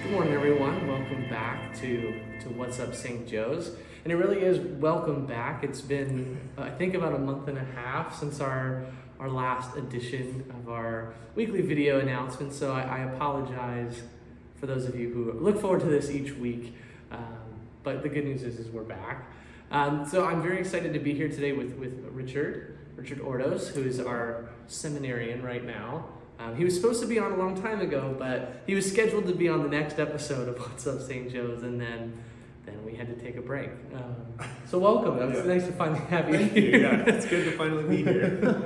Good morning, everyone. Welcome back to What's Up St. Joe's. And it really is welcome back. It's been, I think, about a month and a half since our last edition of our weekly video announcement. So I apologize for those of you who look forward to this each week. But the good news is we're back. So I'm very excited to be here today with Richard Ordos, who is our seminarian right now. He was supposed to be on a long time ago, but he was scheduled to be on the next episode of What's Up St. Joe's, and then we had to take a break. So welcome. It's nice to finally have you here. Yeah, it's good to finally be here.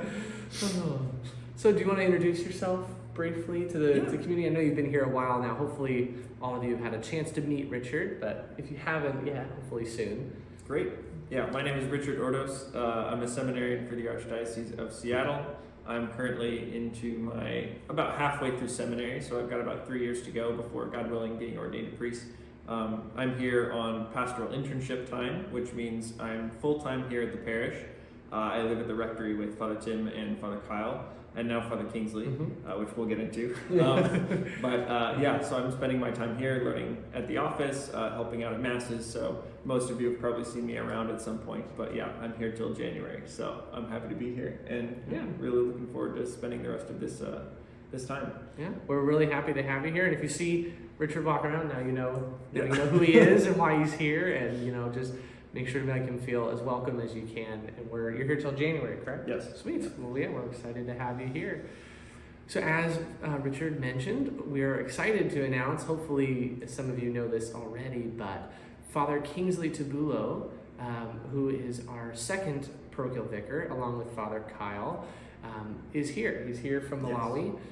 So do you want to introduce yourself briefly to the community? I know you've been here a while now. Hopefully all of you have had a chance to meet Richard, but if you haven't yet, hopefully soon. Great. Yeah, my name is Richard Ordos. I'm a seminarian for the Archdiocese of Seattle. I'm currently about halfway through seminary, so I've got about 3 years to go before, God willing, being ordained a priest. I'm here on pastoral internship time, which means I'm full-time here at the parish. I live at the rectory with Father Tim and Father Kyle, and now Father Kingsley, which we'll get into. So I'm spending my time here learning at the office, helping out at masses, so most of you have probably seen me around at some point, but yeah, I'm here till January, so I'm happy to be here, and really looking forward to spending the rest of this time. Yeah, we're really happy to have you here, and if you see Richard walk around now, you know who he is and why he's here, and just make sure to make him feel as welcome as you can. And you're here till January, correct? Yes. Sweet. Well, yeah, we're excited to have you here. So as Richard mentioned, we're excited to announce, hopefully some of you know this already, but Father Kingsley Tabulo, who is our second parochial vicar, along with Father Kyle, is here. He's here from Malawi. Yes.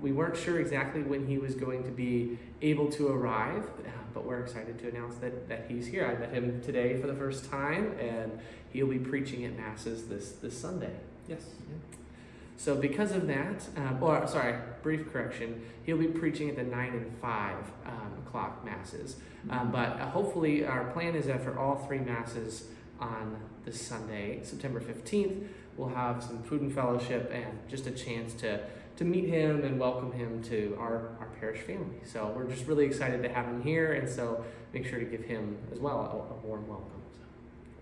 We weren't sure exactly when he was going to be able to arrive, but we're excited to announce that he's here. I met him today for the first time, and he'll be preaching at Masses this Sunday. Yes. Yeah. So because of that, brief correction, he'll be preaching at the 9 and 5 o'clock Masses. But hopefully our plan is that for all three Masses on this Sunday, September 15th, we'll have some food and fellowship and just a chance to meet him and welcome him to our parish family. So we're just really excited to have him here, and so make sure to give him as well a warm welcome. So,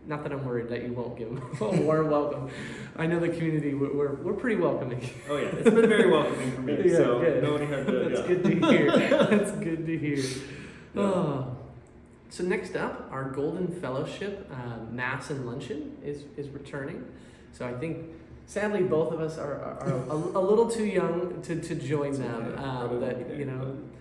not that I'm worried that you won't give him a warm welcome. I know the community, we're pretty welcoming. Oh yeah, it's been very welcoming for me, so good. nobody had to... That's good to hear. That's good to hear. Yeah. Oh. So next up, our Golden Fellowship Mass and Luncheon is returning. So I think, sadly, both of us are a little too young to join them.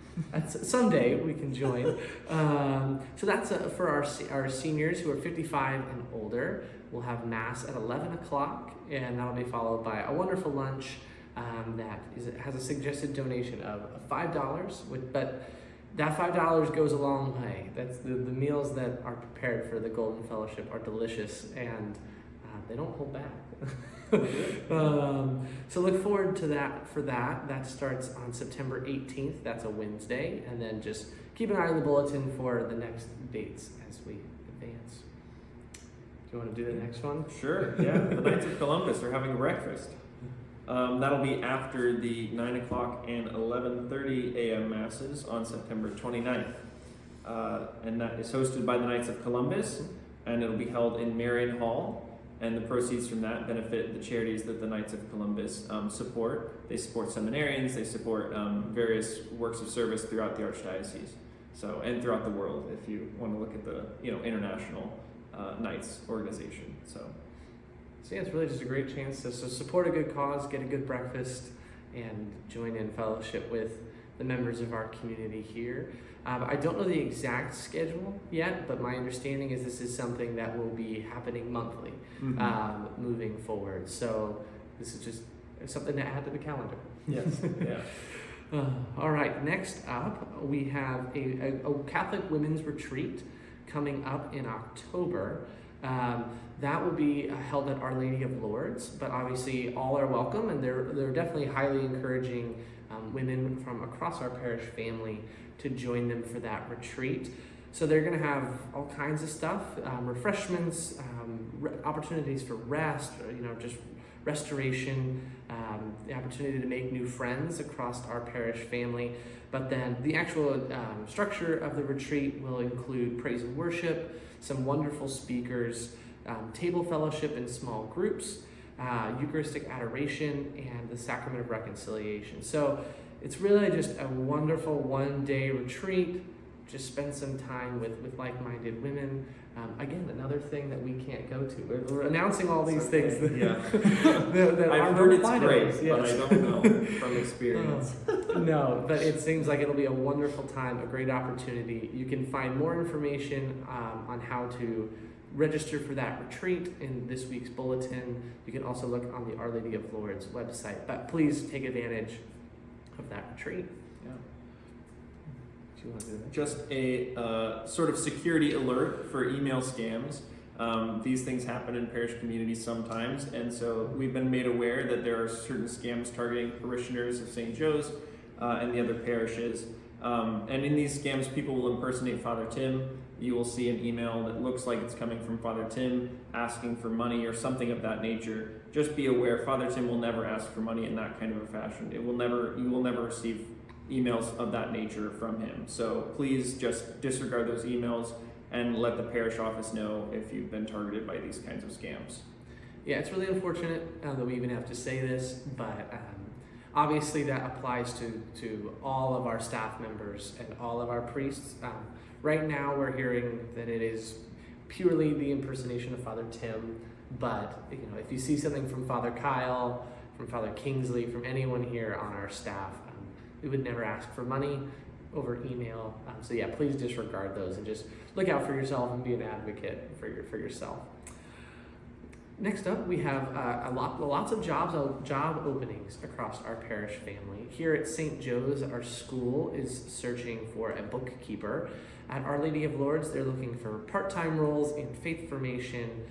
Someday we can join. So that's for our seniors who are 55 and older. We'll have Mass at 11 o'clock, and that'll be followed by a wonderful lunch has a suggested donation of $5, but that $5 goes a long way. That's the meals that are prepared for the Golden Fellowship are delicious, and they don't hold back. So look forward to that. That starts on September 18th. That's a Wednesday, and then just keep an eye on the bulletin for the next dates as we advance. Do you want to do the next one? Sure. Yeah, the Knights of Columbus are having a breakfast. That'll be after the 9 o'clock and 11:30 a.m. Masses on September 29th. And that is hosted by the Knights of Columbus, and it'll be held in Marion Hall. And the proceeds from that benefit the charities that the Knights of Columbus support. They support seminarians, they support various works of service throughout the Archdiocese, and throughout the world, if you want to look at the international Knights organization. So yeah, it's really just a great chance to support a good cause, get a good breakfast, and join in fellowship with the members of our community here. I don't know the exact schedule yet, but my understanding is this is something that will be happening monthly moving forward. So this is just something to add to the calendar. Yes, yeah. All right, next up, we have a Catholic Women's Retreat coming up in October. That will be held at Our Lady of Lourdes, but obviously all are welcome, and they're definitely highly encouraging women from across our parish family to join them for that retreat. So they're going to have all kinds of stuff, refreshments, opportunities for rest, or, just restoration, the opportunity to make new friends across our parish family. But then the actual structure of the retreat will include praise and worship, some wonderful speakers, table fellowship in small groups, Eucharistic adoration, and the sacrament of reconciliation. So it's really just a wonderful one-day retreat. Just spend some time with like-minded women. Again, another thing that we can't go to. We're announcing all these things that, that I've heard it's great, but I don't know from experience. No, but it seems like it'll be a wonderful time, a great opportunity. You can find more information on how to register for that retreat in this week's bulletin. You can also look on the Our Lady of Lourdes website. But please take advantage of that retreat. Yeah. Do you want to do that? Just a sort of security alert for email scams. These things happen in parish communities sometimes, and so we've been made aware that there are certain scams targeting parishioners of St. Joe's and the other parishes. And in these scams, people will impersonate Father Tim. You will see an email that looks like it's coming from Father Tim asking for money or something of that nature. Just be aware, Father Tim will never ask for money in that kind of a fashion. You will never receive emails of that nature from him. So please just disregard those emails and let the parish office know if you've been targeted by these kinds of scams. Yeah, it's really unfortunate that we even have to say this, but obviously that applies to all of our staff members and all of our priests. Right now we're hearing that it is purely the impersonation of Father Tim, but if you see something from Father Kyle, from Father Kingsley, from anyone here on our staff, we would never ask for money over email. So yeah, please disregard those and just look out for yourself and be an advocate for yourself. Next up, we have lots of job openings across our parish family. Here at St. Joe's, our school is searching for a bookkeeper. At Our Lady of Lourdes, they're looking for part-time roles in faith formation,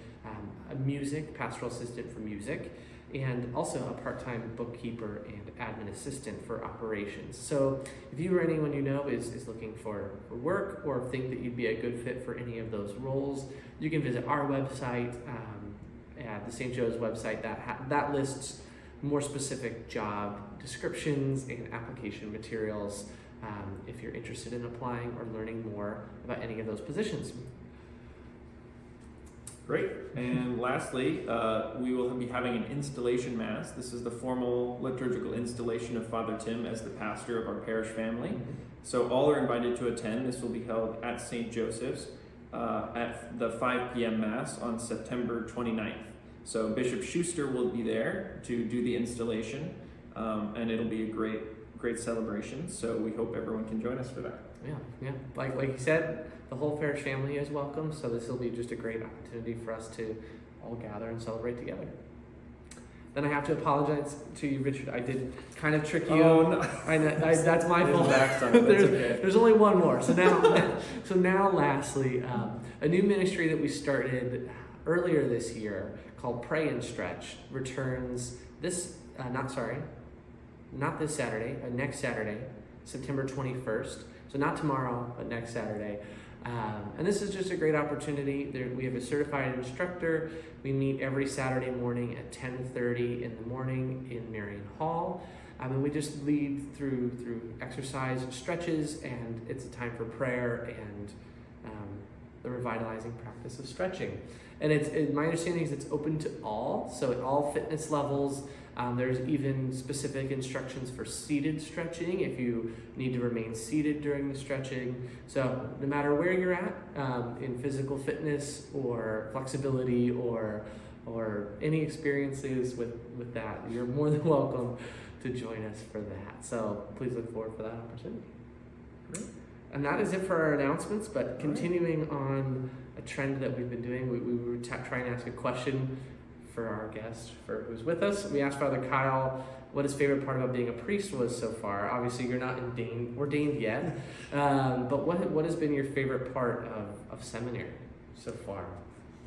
music, pastoral assistant for music, and also a part-time bookkeeper and admin assistant for operations. So if you or anyone you know is looking for work or think that you'd be a good fit for any of those roles, you can visit our website, at the St. Joe's website that lists more specific job descriptions and application materials if you're interested in applying or learning more about any of those positions. Great. And lastly, we will be having an installation mass. This is the formal liturgical installation of Father Tim as the pastor of our parish family. So all are invited to attend. This will be held at St. Joseph's at the 5 p.m. Mass on September 29th. So Bishop Schuster will be there to do the installation, and it'll be a great celebration. So we hope everyone can join us for that. Yeah. Like you said, the whole parish family is welcome. So this will be just a great opportunity for us to all gather and celebrate together. Then I have to apologize to you, Richard. I did kind of trick you. Oh, no. That's my fault. There's only one more. So now, lastly, a new ministry that we started earlier this year called Pray and Stretch returns not this Saturday, next Saturday, September 21st. So not tomorrow, but next Saturday. And this is just a great opportunity. We have a certified instructor. We meet every Saturday morning at 10:30 in the morning in Marion Hall. And we just lead through exercise and stretches, and it's a time for prayer and the revitalizing practice of stretching. And my understanding is it's open to all, so at all fitness levels. There's even specific instructions for seated stretching if you need to remain seated during the stretching. So no matter where you're at in physical fitness or flexibility or any experiences with that, you're more than welcome to join us for that. So please look forward for that opportunity. Great. And that is it for our announcements, but continuing on a trend that we've been doing, we were trying to ask a question for our guest who's with us. We asked Father Kyle what his favorite part about being a priest was so far. Obviously, you're not ordained yet, but what has been your favorite part of seminary so far?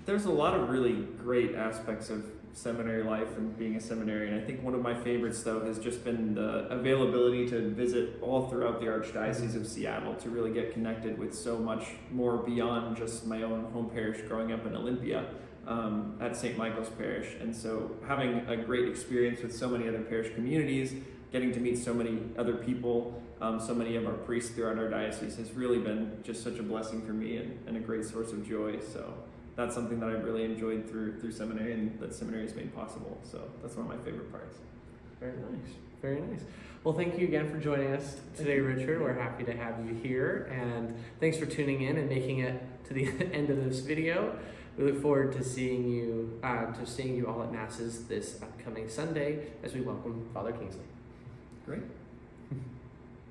There's a lot of really great aspects of seminary life and being a seminarian. I think one of my favorites, though, has just been the availability to visit all throughout the Archdiocese of Seattle, to really get connected with so much more beyond just my own home parish growing up in Olympia. at St. Michael's Parish. And so having a great experience with so many other parish communities, getting to meet so many other people, so many of our priests throughout our diocese has really been just such a blessing for me and a great source of joy. So that's something that I've really enjoyed through seminary, and that seminary has made possible. So that's one of my favorite parts. Very nice. Very nice. Well, thank you again for joining us today, Richard. We're happy to have you here, and thanks for tuning in and making it to the end of this video. We look forward to seeing you all at Masses this upcoming Sunday as we welcome Father Kingsley. Great.